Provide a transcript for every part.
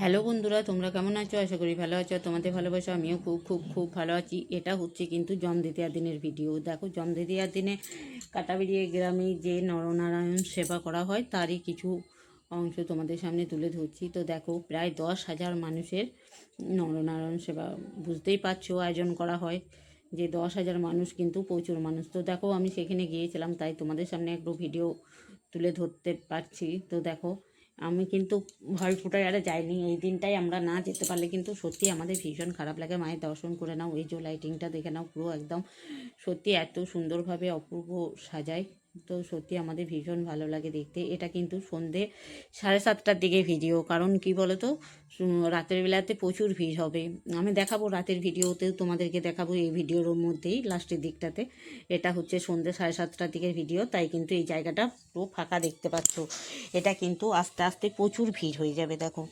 Hello বন্ধুরা, তোমরা কেমন আছো? আশা করি ভালো আছো। তোমাদের ভালোবাসা আমিও খুব খুব খুব ভালো আছি। এটা হচ্ছে কিন্তু জম দ্বিতীয়ার দিনের ভিডিও। দেখো, জম দ্বিতীয়ার দিনে কাটাবেরিয়া গ্রামে যে নরনারায়ণ সেবা করা হয় তারই কিছু অংশ তোমাদের সামনে তুলে ধরছি। তো দেখো, প্রায় 10,000 মানুষের নরনারায়ণ সেবা, বুঝতেই পারছো আয়োজন করা হয় যে 10,000 মানুষ কিন্তু প্রচুর মানুষ। তো দেখো, আমি সেখানে গিয়েছিলাম, তাই তোমাদের সামনে একটু ভিডিও তুলে ধরতে পারছি। তো দেখো, আমি কিন্তু ভয় ফুটায় আরে যাইনি। এই দিনটাই আমরা না যেতে পারলে কিন্তু সত্যি আমাদের ভীষণ খারাপ লাগে। মায়ের দর্শন করে নাও, এই যে লাইটিংটা দেখে নাও, পুরো একদম সত্যি এত সুন্দরভাবে অপূর্ব সাজায়। তো সত্যি আমাদের ভীষণ ভালো লাগে দেখতে। এটা কিন্তু সন্ধে 7:30টার দিকে ভিডিও, কারণ কি বলো তো, রাতের বেলাতে প্রচুর ভিড় হবে। আমি দেখাবো রাতের ভিডিওতেও, তোমাদেরকে দেখাবো এই ভিডিওর মধ্যেই লাস্টের দিকটাতে। এটা হচ্ছে সন্ধ্যে 7:30টার দিকের ভিডিও, তাই কিন্তু এই জায়গাটা পুরো ফাঁকা দেখতে পাচ্ছ। এটা কিন্তু আস্তে আস্তে প্রচুর ভিড় হয়ে যাবে। দেখো,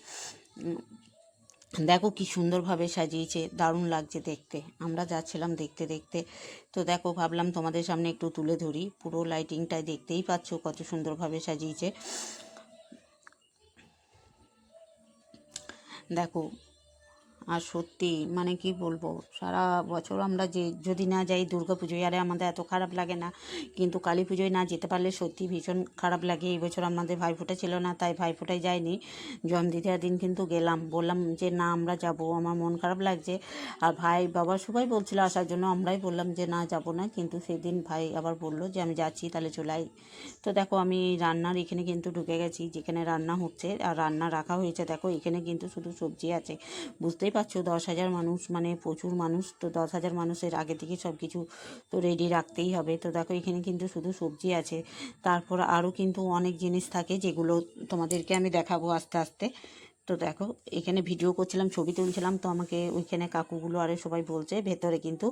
দেখো কি সুন্দরভাবে সাজিয়েছে, দারুণ লাগছে দেখতে। আমরা যাচ্ছিলাম দেখতে দেখতে। তো দেখো, ভাবলাম তোমাদের সামনে একটু তুলে ধরি। পুরো লাইটিংটায় দেখতেই পাচ্ছ কত সুন্দরভাবে সাজিয়েছে। দেখো, আর সত্যি মানে কি বলবো, সারা বছর আমরা যদি না যাই দুর্গা পুজোয়, আরে আমাদের এত খারাপ লাগে না, কিন্তু কালী পুজোয় না যেতে পারলে সত্যি ভীষণ খারাপ লাগে। এই বছর আমাদের ভাইফোঁটা ছিল না, তাই ভাইফোঁটায় যাইনি। জম দ্বিতীয়ার দিন কিন্তু গেলাম, বললাম যে না আমরা যাব, আমার মন খারাপ লাগছে। আর ভাই বাবা সবাই বলছিল আসার জন্য, আমরাই বললাম যে না যাব না, কিন্তু সেদিন ভাই আবার বললো যে আমি যাচ্ছি, তাহলে চলে আই। তো দেখো, আমি রান্নার এখানে কিন্তু ঢুকে গেছি, যেখানে রান্না হচ্ছে আর রান্না রাখা হয়েছে। দেখো, এখানে কিন্তু শুধু সবজি আছে। বুঝতেই পারছো 10,000 মানুষ মানে প্রচুর মানুষ। তো 10,000 মানুষের আগে থেকে সব কিছু তো রেডি রাখতেই হবে। তো দেখো, এখানে কিন্তু শুধু সবজি আছে। তারপর আরও কিন্তু অনেক জিনিস থাকে, যেগুলো তোমাদেরকে আমি দেখাবো আস্তে আস্তে। তো দেখো, এখানে ভিডিও করছিলাম, ছবি তুলছিলাম, তো আমাকে ওইখানে কাকুগুলো আরে সবাই বলছে ভেতরে কিন্তু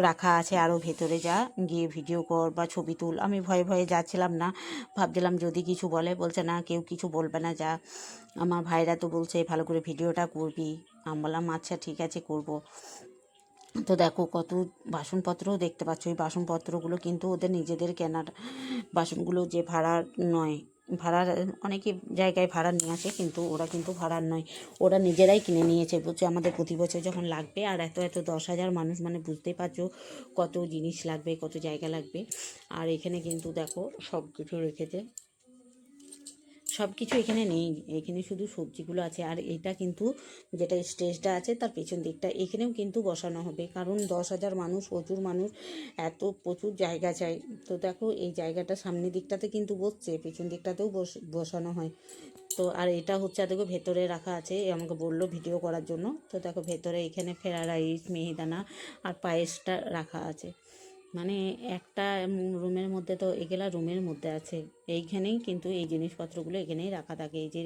রাখা আছে, আরও ভেতরে যা, গিয়ে ভিডিও কর বা ছবি তুল। আমি ভয়ে ভয়ে যাচ্ছিলাম না, ভাবছিলাম যদি কিছু বলছে না কেউ কিছু বলবে না, যা। আমার ভাইরা তো বলছে ভালো করে ভিডিওটা করবি। আমি বললাম আচ্ছা ঠিক আছে করব। তো দেখো, কত বাসনপত্রও দেখতে পাচ্ছ। এই বাসনপত্রগুলো কিন্তু ওদের নিজেদের কেনার বাসনগুলো, যে ভাড়ার নয়। ভাড়ার অনেকে জায়গায় ভাড়া নিয়ে আসে, কিন্তু ওরা কিন্তু ভাড়ার নয়, ওরা নিজেরাই কিনে নিয়েছে। বলছে আমাদের প্রতি বছর যখন লাগবে, আর এত এত 10,000 মানুষ মানে বুঝতেই পারছো কত জিনিস লাগবে, কত জায়গা লাগবে। আর এখানে কিন্তু দেখো সব কিছু রেখেছে, সব কিছু এখানে নেই, এখানে শুধু সবজিগুলো আছে। আর এটা কিন্তু যেটা স্টেজটা আছে তার পেছন দিকটা, এখানেও কিন্তু বসানো হবে, কারণ 10,000 মানুষ, প্রচুর মানুষ, এত প্রচুর জায়গা চাই। তো দেখো, এই জায়গাটা সামনের দিকটাতে কিন্তু বসছে, পেছন দিকটাতেও বসানো হয়। তো আর এটা হচ্ছে, দেখো ভেতরে রাখা আছে, আমাকে বললো ভিডিও করার জন্য। তো দেখো, ভেতরে এখানে ফেরা রাইস, মিহিদানা আর পায়েসটা রাখা আছে। মানে একটা রুমের মধ্যে, তো এগুলা রুমের মধ্যে আছে। এইখানেই কিন্তু এই জিনিসপত্রগুলো এখানেই রাখা থাকে। এই যে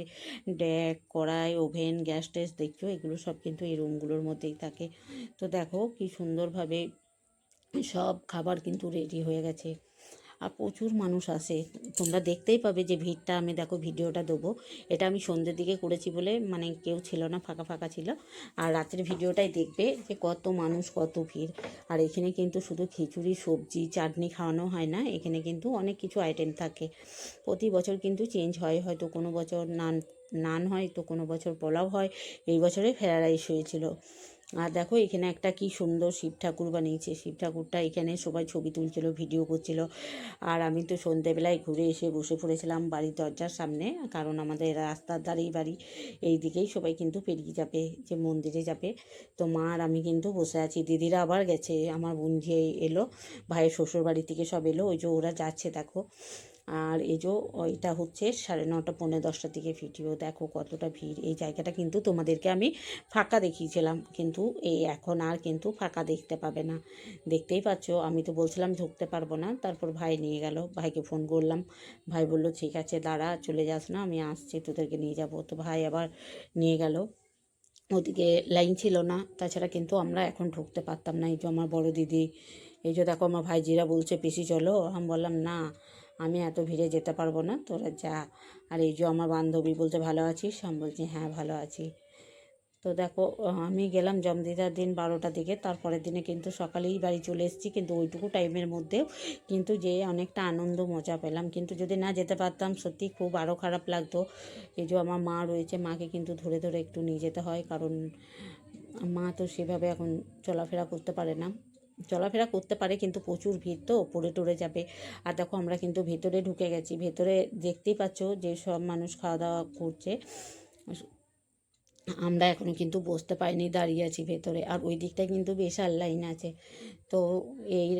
ডেক, কড়াই, ওভেন, গ্যাস ট্যাস দেখছো, এগুলো সব কিন্তু এই রুমগুলোর মধ্যেই থাকে। তো দেখো কি সুন্দরভাবে সব খাবার কিন্তু রেডি হয়ে গেছে। আর প্রচুর মানুষ আসে, তোমরা দেখতেই পাবে যে ভিড়টা। আমি দেখো ভিডিওটা দেবো, এটা আমি সন্ধ্যের দিকে করেছি বলে মানে কেউ ছিল না, ফাঁকা ফাঁকা ছিল। আর রাতের ভিডিওটাই দেখবে যে কত মানুষ, কত ভিড়। আর এখানে কিন্তু শুধু খিচুড়ি, সবজি, চাটনি খাওয়ানো হয় না, এখানে কিন্তু অনেক কিছু আইটেম থাকে। প্রতি বছর কিন্তু চেঞ্জ হয়, হয়তো কোনো বছর নান নান হয়, তো কোনো বছর পোলাও হয়। এই বছরে ফ্রাইড রাইস হয়েছিল। আর দেখো, এখানে একটা কি সুন্দর শিব ঠাকুর বানিয়েছে। শিব ঠাকুরটা এখানে সবাই ছবি তুলছিল, ভিডিও করছিল। আর আমি তো সন্ধেবেলায় ঘুরে এসে বসে পড়েছিলাম বাড়ির দরজার সামনে, কারণ আমাদের রাস্তার ধারেই বাড়ি, এই দিকেই সবাই কিন্তু পেরিয়ে যাবে, যে মন্দিরে যাবে। তো মা আর আমি কিন্তু বসে আছি। দিদিরা আবার গেছে, আমার বোন যে এলো, ভাইয়ের শ্বশুর বাড়ি থেকে সব এলো, ওই যে ওরা যাচ্ছে দেখো। আর এই যে ওইটা হচ্ছে 9:30 পৌনে 10টার দিকে ভিডিও। দেখো কতটা ভিড়। এই জায়গাটা কিন্তু তোমাদেরকে আমি ফাঁকা দেখিয়েছিলাম, কিন্তু এই এখন আর কিন্তু ফাঁকা দেখতে পাবে না। দেখতেই পাচ্ছ, আমি তো বলছিলাম ঢুকতে পারবো না, তারপর ভাই নিয়ে গেল। ভাইকে ফোন করলাম, ভাই বলল ঠিক আছে দাঁড়া, চলে যাস না, আমি আসছি, তোদেরকে নিয়ে যাব। তো ভাই আবার নিয়ে গেল। ওদিকে লাইন ছিল না, তাছাড়া কিন্তু আমরা এখন ঢুকতে পারতাম না। এই যে আমার বড় দিদি, এই যে দেখো আমার ভাইজিরা বলছে পিসি চলো, আমি বললাম না, আমি এত ভিড়ে যেতে পারবো না, তোরা যা। আর এই যে আমার বান্ধবী বলছে ভালো আছিস, আমি বলছি হ্যাঁ ভালো আছি। তো দেখো আমি গেলাম জমদিদার দিন 12টার দিকে, তারপরের দিনে কিন্তু সকালেই বাড়ি চলে এসেছি, কিন্তু ওইটুকু টাইমের মধ্যেও কিন্তু যে অনেকটা আনন্দ মজা পেলাম। কিন্তু যদি না যেতে পারতাম সত্যি খুব আরও খারাপ লাগতো। এই যে আমার মা রয়েছে, মাকে কিন্তু ধরে ধরে একটু নিয়ে যেতে হয়, কারণ মা তো সেভাবে এখন চলাফেরা করতে পারে না, চলাফেরা করতে পারে কিন্তু প্রচুর ভিড় তো পড়ে টরে যাবে। আর দেখো আমরা কিন্তু ভেতরে ঢুকে গেছি, ভেতরে দেখতেই পাচ্ছ যে সব মানুষ খাওয়া দাওয়া করছে, আমরা এখনও কিন্তু বসতে পারিনি, দাঁড়িয়ে আছি ভেতরে। আর ওই দিকটায় কিন্তু বিশাল লাইন আছে, তো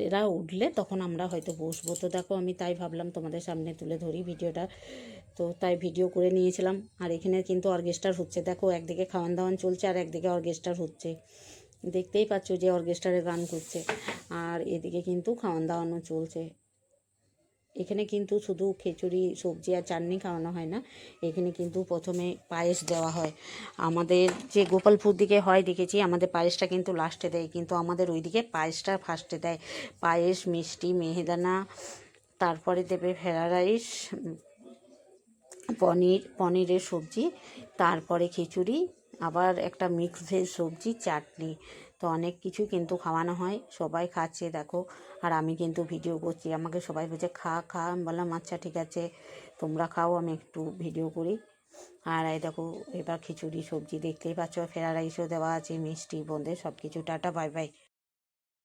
এরা উঠলে তখন আমরা হয়তো বসবো। তো দেখো আমি তাই ভাবলাম তোমাদের সামনে তুলে ধরি ভিডিওটা, তো তাই ভিডিও করে নিয়েছিলাম। আর এখানে কিন্তু অর্কেস্ট্রার হচ্ছে, দেখো একদিকে খাওয়ান দাওয়ান চলছে আর একদিকে অর্কেস্ট্রার হচ্ছে, দেখতেই পাচ্ছ যে অর্কেস্ট্রারে গান করছে আর এদিকে কিন্তু খাওয়ান দাওয়ানো চলছে। এখানে কিন্তু শুধু খিচুড়ি সবজি আর চাটনি খাওয়ানো হয় না, এখানে কিন্তু প্রথমে পায়েস দেওয়া হয়। আমাদের যে গোপালপুর দিকে হয় দেখেছি, আমাদের পায়েসটা কিন্তু লাস্টে দেয়, কিন্তু আমাদের ওইদিকে পায়েসটা ফার্স্টে দেয়। পায়েস, মিষ্টি, মিহিদানা, তারপরে দেবে ফ্রায়েড রাইস, পনিরের সবজি, তারপরে খিচুড়ি, আবার একটা মিক্স ভেজ সবজি, চাটনি। তো অনেক কিছু কিন্তু খাওয়ানো হয়, সবাই খাচ্ছে দেখো। আর আমি কিন্তু ভিডিও করছি, আমাকে সবাই বলছে খা খা, আমি বললাম আচ্ছা ঠিক আছে তোমরা খাও, আমি একটু ভিডিও করি। আর এই দেখো এবার খিচুড়ি সবজি দেখতেই পাচ্ছ, ফ্রায়েড রাইসও দেওয়া আছে, মিষ্টি বোঁদে সব কিছু। Tata, bye bye.